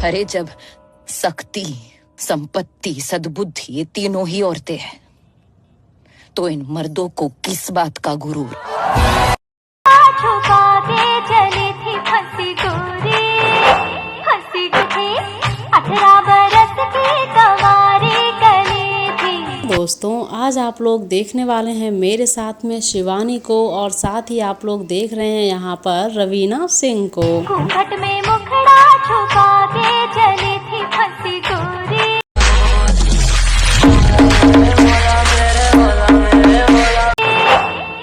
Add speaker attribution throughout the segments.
Speaker 1: अरे जब शक्ति, संपत्ति, सद्बुद्धि ये तीनों ही औरतें हैं तो इन मर्दों को किस बात का गुरूर।
Speaker 2: छुपा के चली थी हंसी गोरी, हंसी थी 18 बरस की कवारी कली थी।
Speaker 3: दोस्तों आज आप लोग देखने वाले हैं मेरे साथ में शिवानी को, और साथ ही आप लोग देख रहे हैं यहाँ पर रवीना सिंह को।
Speaker 2: घूंघट में मुखड़ा छुपा के चली थी हंसी गोरी।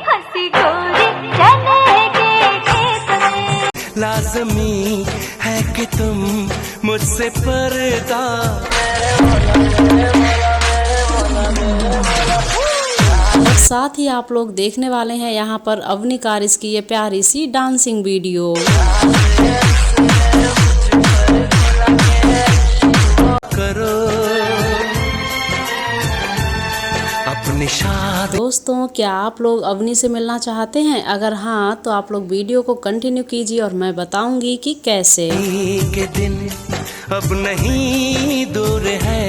Speaker 2: हंसी गोरी चने के खेत में।
Speaker 4: लाज़मी है कि तुम मुझसे पर्दा।
Speaker 3: साथ ही आप लोग देखने वाले हैं यहाँ पर अवनी कारिस की ये प्यारी सी डांसिंग वीडियो।
Speaker 4: करो अपनी शादी।
Speaker 3: दोस्तों क्या आप लोग अवनी से मिलना चाहते हैं? अगर हाँ तो आप लोग वीडियो को कंटिन्यू कीजिए और मैं बताऊंगी कि कैसे।
Speaker 4: के दिन अब नहीं दूर है।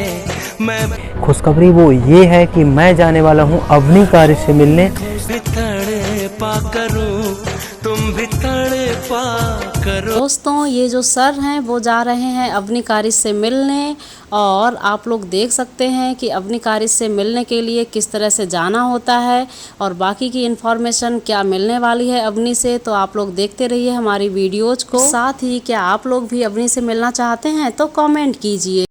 Speaker 4: मैं
Speaker 5: खुशखबरी वो ये है कि मैं जाने वाला हूँ अवनी कारिस से मिलने।
Speaker 4: भी तड़पा करूं, तुम भी तड़पा करो।
Speaker 3: दोस्तों ये जो सर हैं वो जा रहे हैं अवनी कारिस से मिलने, और आप लोग देख सकते हैं कि अवनी कारिस से मिलने के लिए किस तरह से जाना होता है और बाकी की इन्फॉर्मेशन क्या मिलने वाली है अवनी से। तो आप लोग देखते रहिए हमारी वीडियोज को। साथ ही क्या आप लोग भी अवनी से मिलना चाहते हैं तो कमेंट कीजिए।